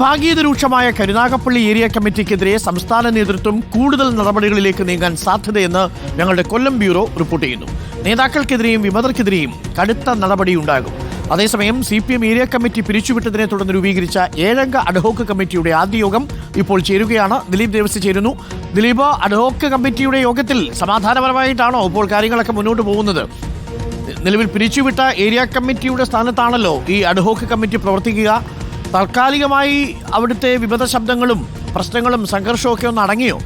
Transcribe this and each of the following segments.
ഭാഗീയത രൂക്ഷമായ കരുനാഗപ്പള്ളി ഏരിയ കമ്മിറ്റിക്കെതിരെ സംസ്ഥാന നേതൃത്വം കൂടുതൽ നടപടികളിലേക്ക് നീങ്ങാൻ സാധ്യതയെന്ന് ഞങ്ങളുടെ കൊല്ലം ബ്യൂറോ റിപ്പോർട്ട് ചെയ്യുന്നു. നേതാക്കൾക്കെതിരെയും വിമതർക്കെതിരെയും കടുത്ത നടപടിയുണ്ടാകും. അതേസമയം CPM ഏരിയ കമ്മിറ്റി പിരിച്ചുവിട്ടതിനെ തുടർന്ന് രൂപീകരിച്ച 7-അംഗ അഡ്ഹോക്ക് കമ്മിറ്റിയുടെ ആദ്യ യോഗം ഇപ്പോൾ ചേരുകയാണ്. ദിലീപ് ദേവസി ചേരുന്നു. ദിലീപ്, അഡ്ഹോക്ക് കമ്മിറ്റിയുടെ യോഗത്തിൽ സമാധാനപരമായിട്ടാണോ ഇപ്പോൾ കാര്യങ്ങളൊക്കെ മുന്നോട്ട് പോകുന്നത്? നിലവിൽ പിരിച്ചുവിട്ട ഏരിയ കമ്മിറ്റിയുടെ സ്ഥാനത്താണല്ലോ ഈ അഡ്ഹോക്ക് കമ്മിറ്റി പ്രവർത്തിക്കുക. താൽക്കാലികമായി അവിടുത്തെ വിമത ശബ്ദങ്ങളും പ്രശ്നങ്ങളും സംഘർഷവും ഒക്കെ ഒന്ന് അടങ്ങിയോ?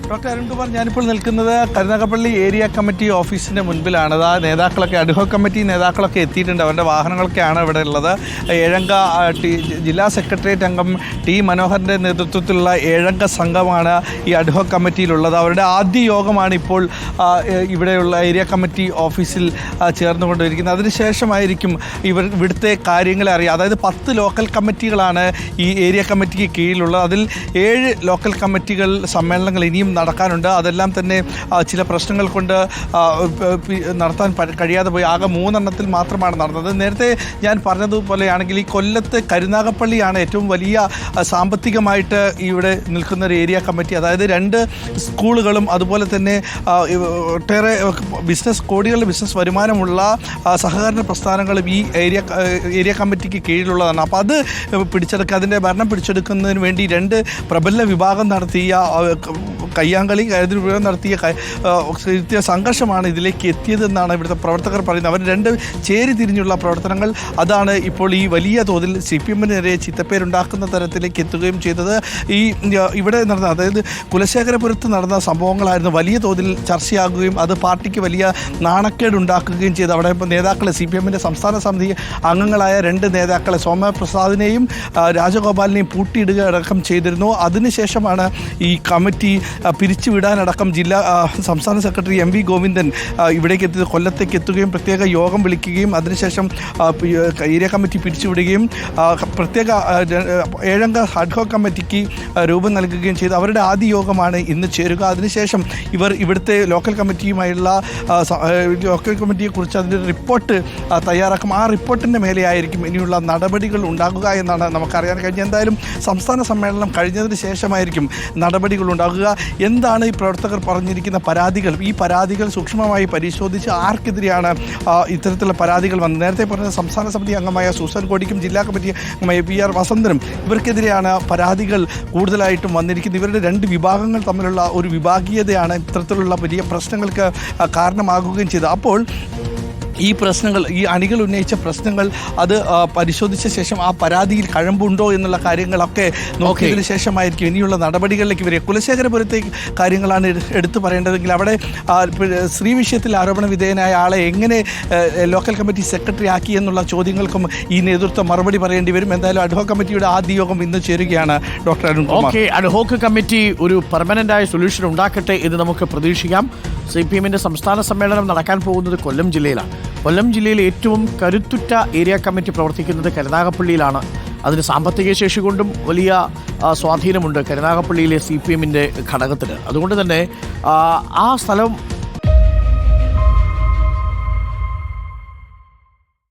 ഡോക്ടർ അരുൺകുമാർ, ഞാനിപ്പോൾ നിൽക്കുന്നത് കരുനാഗപ്പള്ളി ഏരിയ കമ്മിറ്റി ഓഫീസിൻ്റെ മുൻപിലാണ്. ആ നേതാക്കളൊക്കെ, അഡ്ഹോക്ക് കമ്മിറ്റി നേതാക്കളൊക്കെ എത്തിയിട്ടുണ്ട്. അവരുടെ വാഹനങ്ങളൊക്കെയാണ് ഇവിടെ ഉള്ളത്. 7-അംഗ ജില്ലാ സെക്രട്ടേറിയറ്റ് അംഗം ടി മനോഹറിൻ്റെ നേതൃത്വത്തിലുള്ള 7-അംഗ സംഘമാണ് ഈ അഡ്ഹോക്ക് കമ്മിറ്റിയിലുള്ളത്. അവരുടെ ആദ്യ യോഗമാണ് ഇപ്പോൾ ഇവിടെയുള്ള ഏരിയ കമ്മിറ്റി ഓഫീസിൽ ചേർന്നുകൊണ്ടിരിക്കുന്നത്. അതിനുശേഷമായിരിക്കും ഇവിടുത്തെ കാര്യങ്ങളെ അറിയുക. അതായത് 10 ലോക്കൽ കമ്മിറ്റികളാണ് ഈ ഏരിയ കമ്മിറ്റിക്ക് കീഴിലുള്ളത്. അതിൽ 7 ലോക്കൽ കമ്മിറ്റികൾ സമ്മേളനങ്ങൾ ഇനിയും നടക്കാനുണ്ട്. അതെല്ലാം തന്നെ ചില പ്രശ്നങ്ങൾ കൊണ്ട് നടത്താൻ കഴിയാതെ പോയി. ആകെ 3 എണ്ണത്തിൽ മാത്രമാണ് നടന്നത്. നേരത്തെ ഞാൻ പറഞ്ഞതുപോലെയാണെങ്കിൽ ഈ കൊല്ലത്ത് കരുനാഗപ്പള്ളിയാണ് ഏറ്റവും വലിയ സാമ്പത്തികമായിട്ട് ഇവിടെ നിൽക്കുന്ന ഒരു ഏരിയ കമ്മിറ്റി. അതായത് 2 സ്കൂളുകളും അതുപോലെ തന്നെ ഒട്ടേറെ കോടികളുടെ ബിസിനസ് വരുമാനമുള്ള സഹകരണ പ്രസ്ഥാനങ്ങളും ഈ ഏരിയ കമ്മിറ്റിക്ക് കീഴിലുള്ളതാണ്. അപ്പോൾ അത് പിടിച്ചെടുക്കുക, അതിൻ്റെ ഭരണം പിടിച്ചെടുക്കുന്നതിന് വേണ്ടി 2 പ്രബല വിഭാഗം നടത്തിയ കയ്യാങ്കളി നടത്തിയ സംഘർഷമാണ് ഇതിലേക്ക് എത്തിയതെന്നാണ് ഇവിടുത്തെ പ്രവർത്തകർ പറയുന്നത്. അവർ 2 ചേരി തിരിഞ്ഞുള്ള പ്രവർത്തനങ്ങൾ, അതാണ് ഇപ്പോൾ ഈ വലിയ തോതിൽ CPM-നെതിരെ ചീത്തപ്പേരുണ്ടാക്കുന്ന തരത്തിലേക്ക് എത്തുകയും ചെയ്തത്. ഇവിടെ നടന്ന, അതായത് കുലശേഖരപുരത്ത് നടന്ന സംഭവങ്ങളായിരുന്നു വലിയ തോതിൽ ചർച്ചയാകുകയും അത് പാർട്ടിക്ക് വലിയ നാണക്കേടുണ്ടാക്കുകയും ചെയ്തു. അവിടെ നേതാക്കളെ, CPM-ൻ്റെ സംസ്ഥാന സമിതി അംഗങ്ങളായ 2 നേതാക്കളെ, സോമപ്രസാദിനെയും രാജഗോപാലിനെയും പൂട്ടിയിടുക അടക്കം ചെയ്തിരുന്നു. അതിനുശേഷമാണ് ഈ കമ്മിറ്റി പിരിച്ചുവിടാനടക്കം സംസ്ഥാന സെക്രട്ടറി MV ഗോവിന്ദൻ ഇവിടേക്ക് എത്തിയത്. കൊല്ലത്തേക്ക് എത്തുകയും പ്രത്യേക യോഗം വിളിക്കുകയും അതിനുശേഷം ഏരിയ കമ്മിറ്റി പിരിച്ചുവിടുകയും പ്രത്യേക 7-അംഗ അഡ്ഹോക്ക് കമ്മിറ്റിക്ക് രൂപം നൽകുകയും ചെയ്തു. അവരുടെ ആദ്യ യോഗമാണ് ഇന്ന് ചേരുക. അതിനുശേഷം ഇവിടുത്തെ ലോക്കൽ കമ്മിറ്റിയുമായുള്ള ലോക്കൽ കമ്മിറ്റിയെക്കുറിച്ച് അതിൻ്റെ റിപ്പോർട്ട് തയ്യാറാക്കും. ആ റിപ്പോർട്ടിൻ്റെ മേലെയായിരിക്കും ഇനിയുള്ള നടപടികൾ ഉണ്ടാകുക എന്നാണ് നമുക്കറിയാൻ കഴിഞ്ഞത്. എന്തായാലും സംസ്ഥാന സമ്മേളനം കഴിഞ്ഞതിന് ശേഷമായിരിക്കും നടപടികൾ ഉണ്ടാകുക. എന്താണ് ഈ പ്രവർത്തകർ പറഞ്ഞിരിക്കുന്ന പരാതികൾ? ഈ പരാതികൾ സൂക്ഷ്മമായി പരിശോധിച്ച് ആർക്കെതിരെയാണ് ഇത്തരത്തിലുള്ള പരാതികൾ വന്നത്? നേരത്തെ പറഞ്ഞ സംസ്ഥാന സമിതി അംഗമായ സൂസൻ കോടിക്കും ജില്ലാ കമ്മിറ്റി അംഗമായ PR വസന്തനും ഇവർക്കെതിരെയാണ് പരാതികൾ കൂടുതലായിട്ടും വന്നിരിക്കുന്നത്. ഇവരുടെ 2 വിഭാഗങ്ങൾ തമ്മിലുള്ള ഒരു വിഭാഗീയതയാണ് ഇത്തരത്തിലുള്ള വലിയ പ്രശ്നങ്ങൾക്ക് കാരണമാകുകയും ചെയ്തത്. അപ്പോൾ ഈ പ്രശ്നങ്ങൾ, ഈ അണികൾ ഉന്നയിച്ച പ്രശ്നങ്ങൾ, അത് പരിശോധിച്ച ശേഷം ആ പരാതിയിൽ കഴമ്പുണ്ടോ എന്നുള്ള കാര്യങ്ങളൊക്കെ നോക്കിയതിനു ശേഷമായിരിക്കും ഇനിയുള്ള നടപടികളിലേക്ക് വരിക. കുലശേഖരപുരത്തെ കാര്യങ്ങളാണ് എടുത്തു പറയേണ്ടതെങ്കിൽ അവിടെ സ്ത്രീ വിഷയത്തിൽ ആരോപണ വിധേയനായ ആളെ എങ്ങനെ ലോക്കൽ കമ്മിറ്റി സെക്രട്ടറി ആക്കി എന്നുള്ള ചോദ്യങ്ങൾക്കും ഈ നേതൃത്വം മറുപടി പറയേണ്ടി വരും. എന്തായാലും അഡ്ഹോക്ക് കമ്മിറ്റിയുടെ ആദ്യ യോഗം ഇന്ന് ചേരുകയാണ്. ഡോക്ടർ അരുൺകുമാർ, അഡ്ഹോക്ക് കമ്മിറ്റി ഒരു പെർമനന്റായ സൊല്യൂഷൻ ഉണ്ടാക്കട്ടെ എന്ന് നമുക്ക് പ്രതീക്ഷിക്കാം. CPM-ന്റെ സംസ്ഥാന സമ്മേളനം നടക്കാൻ പോകുന്നത് കൊല്ലം ജില്ലയിലാണ്. കൊല്ലം ജില്ലയിൽ ഏറ്റവും കരുത്തുറ്റ ഏരിയ കമ്മിറ്റി പ്രവർത്തിക്കുന്നത് കരുനാഗപ്പള്ളിയിലാണ്. അതിന് സാമ്പത്തിക ശേഷി കൊണ്ടും വലിയ സ്വാധീനമുണ്ട് കരുനാഗപ്പള്ളിയിലെ CPM-ന്റെ ഘടകത്തിന്. അതുകൊണ്ട് തന്നെ ആ സ്ഥലം